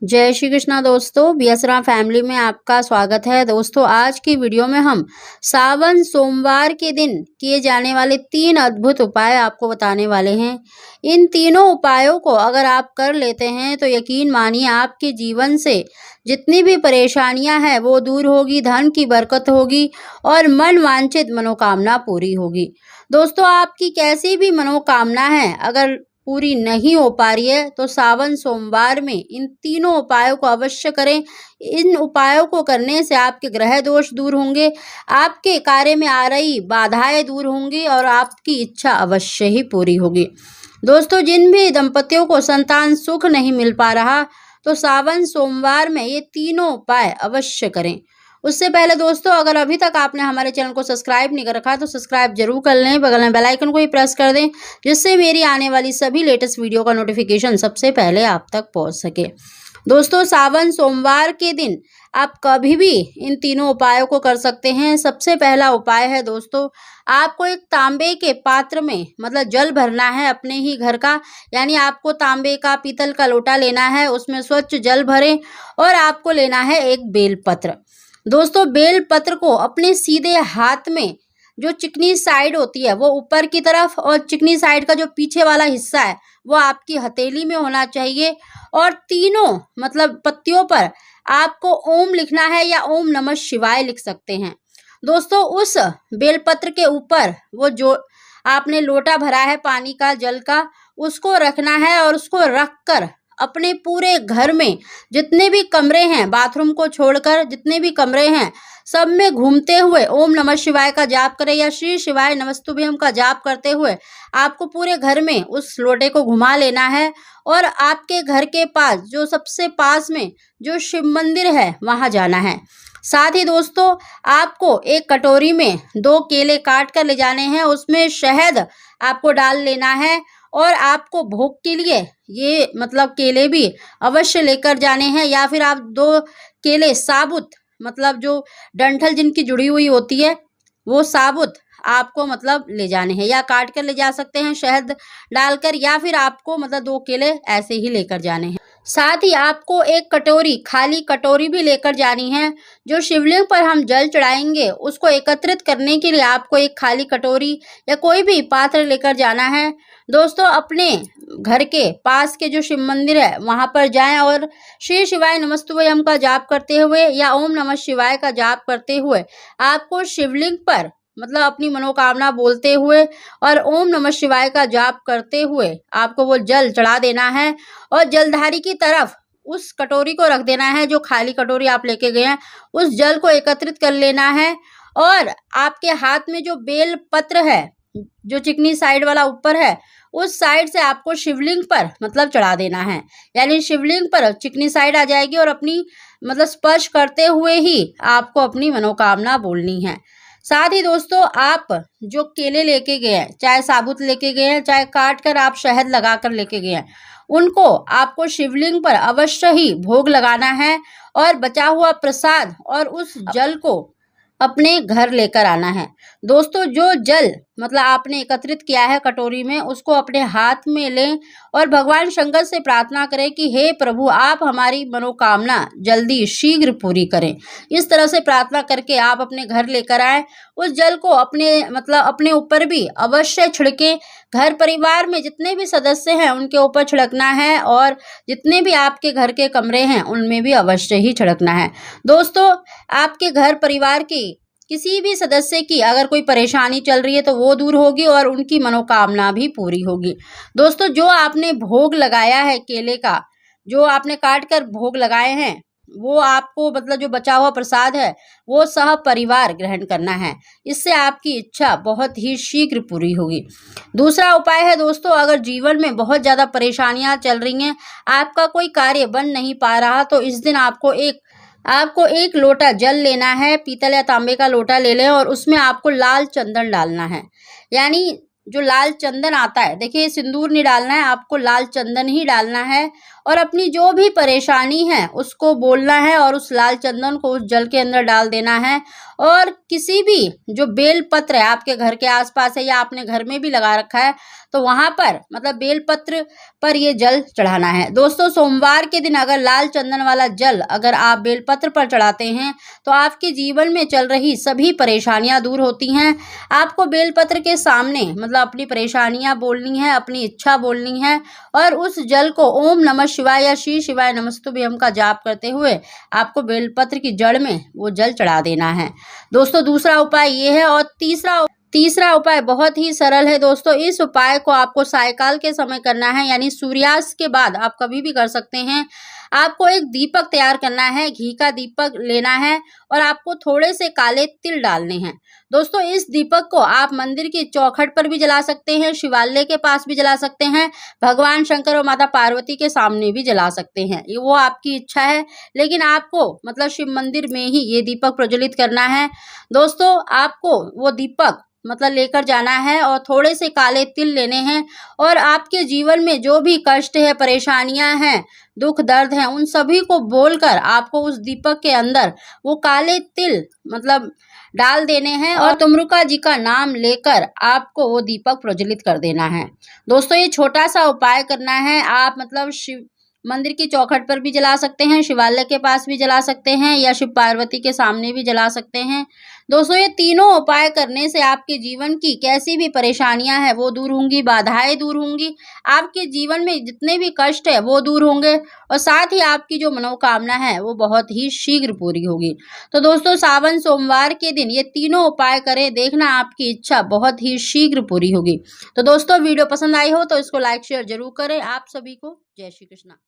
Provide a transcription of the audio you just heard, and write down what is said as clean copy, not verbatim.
जय श्री कृष्णा दोस्तों, बीएसरा फैमिली में आपका स्वागत है। दोस्तों, आज की वीडियो में हम सावन सोमवार के दिन किए जाने वाले 3 अद्भुत उपाय आपको बताने वाले हैं। इन तीनों उपायों को अगर आप कर लेते हैं तो यकीन मानिए आपके जीवन से जितनी भी परेशानियां हैं वो दूर होगी, धन की बरकत होगी और मन वांछित मनोकामना पूरी होगी। दोस्तों, आपकी कैसी भी मनोकामना है अगर पूरी नहीं हो पा रही है तो सावन सोमवार में इन तीनों उपायों को अवश्य करें। इन उपायों को करने से आपके ग्रह दोष दूर होंगे, आपके कार्य में आ रही बाधाएं दूर होंगी और आपकी इच्छा अवश्य ही पूरी होगी। दोस्तों, जिन भी दंपतियों को संतान सुख नहीं मिल पा रहा तो सावन सोमवार में ये तीनों उपाय अवश्य करें। उससे पहले दोस्तों, अगर अभी तक आपने हमारे चैनल को सब्सक्राइब नहीं कर रखा तो सब्सक्राइब जरूर कर लें, बगल में बेल आइकन को ही प्रेस कर दें जिससे मेरी आने वाली सभी लेटेस्ट वीडियो का नोटिफिकेशन सबसे पहले आप तक पहुंच सके। दोस्तों, सावन सोमवार के दिन आप कभी भी इन तीनों उपायों को कर सकते हैं। सबसे पहला उपाय है दोस्तों, आपको एक तांबे के पात्र में जल भरना है अपने ही घर का, यानी आपको तांबे का पीतल का लोटा लेना है, उसमें स्वच्छ जल भरें और आपको लेना है एक बेलपत्र। दोस्तों, बेल पत्र को अपने सीधे हाथ में जो चिकनी साइड होती है वो ऊपर की तरफ और चिकनी साइड का जो पीछे वाला हिस्सा है वो आपकी हथेली में होना चाहिए और तीनों पत्तियों पर आपको ओम लिखना है या ओम नमः शिवाय लिख सकते हैं। दोस्तों, उस बेलपत्र के ऊपर वो जो आपने लोटा भरा है पानी का, जल का, उसको रखना है और उसको रखकर अपने पूरे घर में जितने भी कमरे हैं, बाथरूम को छोड़कर जितने भी कमरे हैं, सब में घूमते हुए ओम नमः शिवाय का जाप करें या श्री शिवाय नमस्तुभ्यम का जाप करते हुए आपको पूरे घर में उस लोटे को घुमा लेना है और आपके घर के पास जो सबसे पास में जो शिव मंदिर है वहां जाना है। साथ ही दोस्तों, आपको एक कटोरी में 2 केले काट कर ले जाने हैं, उसमें शहद आपको डाल लेना है और आपको भोग के लिए ये केले भी अवश्य लेकर जाने हैं या फिर आप 2 केले साबुत जो डंठल जिनकी जुड़ी हुई होती है वो साबुत आपको ले जाने हैं या काट कर ले जा सकते हैं शहद डालकर, या फिर आपको 2 केले ऐसे ही लेकर जाने हैं। साथ ही आपको एक कटोरी, खाली कटोरी भी लेकर जानी है। जो शिवलिंग पर हम जल चढ़ाएंगे उसको एकत्रित करने के लिए आपको एक खाली कटोरी या कोई भी पात्र लेकर जाना है। दोस्तों, अपने घर के पास के जो शिव मंदिर है वहां पर जाएं और श्री शिवाय नमस्तुभ्यम का जाप करते हुए या ओम नमः शिवाय का जाप करते हुए आपको शिवलिंग पर अपनी मनोकामना बोलते हुए और ओम नमः शिवाय का जाप करते हुए आपको वो जल चढ़ा देना है और जलधारी की तरफ उस कटोरी को रख देना है। जो खाली कटोरी आप लेके गए हैं उस जल को एकत्रित कर लेना है और आपके हाथ में जो बेल पत्र है, जो चिकनी साइड वाला ऊपर है, उस साइड से आपको शिवलिंग पर चढ़ा देना है, यानी शिवलिंग पर चिकनी साइड आ जाएगी और अपनी स्पर्श करते हुए ही आपको अपनी मनोकामना बोलनी है। साथ ही दोस्तों, आप जो केले लेके गए हैं, चाहे साबुत लेके गए हैं चाहे काट कर आप शहद लगा कर लेके गए हैं, उनको आपको शिवलिंग पर अवश्य ही भोग लगाना है और बचा हुआ प्रसाद और उस जल को अपने घर लेकर आना है। दोस्तों, जो जल आपने एकत्रित किया है कटोरी में उसको अपने हाथ में लें और भगवान शंकर से प्रार्थना करें कि हे प्रभु, आप हमारी मनोकामना जल्दी शीघ्र पूरी करें। इस तरह से प्रार्थना करके आप अपने घर लेकर आए। उस जल को अपने ऊपर भी अवश्य छिड़कें। घर परिवार में जितने भी सदस्य हैं उनके ऊपर छिड़कना है और जितने भी आपके घर के कमरे हैं उनमें भी अवश्य ही छिड़कना है। दोस्तों, आपके घर परिवार की किसी भी सदस्य की अगर कोई परेशानी चल रही है तो वो दूर होगी और उनकी मनोकामना भी पूरी होगी। दोस्तों, जो आपने भोग लगाया है केले का, जो आपने काट कर भोग लगाए हैं, वो आपको जो बचा हुआ प्रसाद है वो सह परिवार ग्रहण करना है। इससे आपकी इच्छा बहुत ही शीघ्र पूरी होगी। दूसरा उपाय है दोस्तों, अगर जीवन में बहुत ज़्यादा परेशानियां चल रही हैं, आपका कोई कार्य बन नहीं पा रहा, तो इस दिन आपको एक लोटा जल लेना है, पीतल या तांबे का लोटा ले लें और उसमें आपको लाल चंदन डालना है, यानी जो लाल चंदन आता है, देखिए सिंदूर नहीं डालना है आपको, लाल चंदन ही डालना है और अपनी जो भी परेशानी है उसको बोलना है और उस लाल चंदन को उस जल के अंदर डाल देना है। और किसी भी जो बेल पत्र है आपके घर के आसपास है या आपने घर में भी लगा रखा है तो वहां पर मतलब बेल पत्र पर ये जल चढ़ाना है। दोस्तों सोमवार के दिन अगर लाल चंदन वाला जल अगर आप बेल पत्र पर चढ़ाते हैं तो आपके जीवन में चल रही सभी परेशानियां दूर होती हैं। आपको बेलपत्र के सामने मतलब अपनी परेशानियां बोलनी है, अपनी इच्छा बोलनी है और उस जल को ओम नमः शिवाय या श्री शिवाय नमस्तुभ्यम का जाप करते हुए आपको बेलपत्र की जड़ में वो जल चढ़ा देना है। दोस्तों दूसरा उपाय ये है। और तीसरा उपाय बहुत ही सरल है दोस्तों। इस उपाय को आपको सायकाल के समय करना है, यानी सूर्यास्त के बाद आप कभी भी कर सकते हैं। आपको एक दीपक तैयार करना है, घी का दीपक लेना है और आपको थोड़े से काले तिल डालने हैं। दोस्तों इस दीपक को आप मंदिर की चौखट पर भी जला सकते हैं, शिवालय के पास भी जला सकते हैं, भगवान शंकर और माता पार्वती के सामने भी जला सकते हैं, ये वो आपकी इच्छा है। लेकिन आपको मतलब शिव मंदिर में ही ये दीपक प्रज्वलित करना है। दोस्तों आपको वो दीपक मतलब लेकर जाना है और थोड़े से काले तिल लेने हैं और आपके जीवन में जो भी कष्ट है, परेशानियां हैं, दुख दर्द हैं, उन सभी को बोलकर आपको उस दीपक के अंदर वो काले तिल मतलब डाल देने हैं और तुमरुका जी का नाम लेकर आपको वो दीपक प्रज्वलित कर देना है। दोस्तों ये छोटा सा उपाय करना है। आप मतलब शिव मंदिर की चौखट पर भी जला सकते हैं, शिवालय के पास भी जला सकते हैं या शिव पार्वती के सामने भी जला सकते हैं। दोस्तों ये तीनों उपाय करने से आपके जीवन की कैसी भी परेशानियां हैं वो दूर होंगी, बाधाएं दूर होंगी, आपके जीवन में जितने भी कष्ट है वो दूर होंगे और साथ ही आपकी जो मनोकामना है वो बहुत ही शीघ्र पूरी होगी। तो दोस्तों सावन सोमवार के दिन ये तीनों उपाय करें, देखना आपकी इच्छा बहुत ही शीघ्र पूरी होगी। तो दोस्तों वीडियो पसंद आई हो तो इसको लाइक शेयर जरूर करें। आप सभी को जय श्री कृष्णा।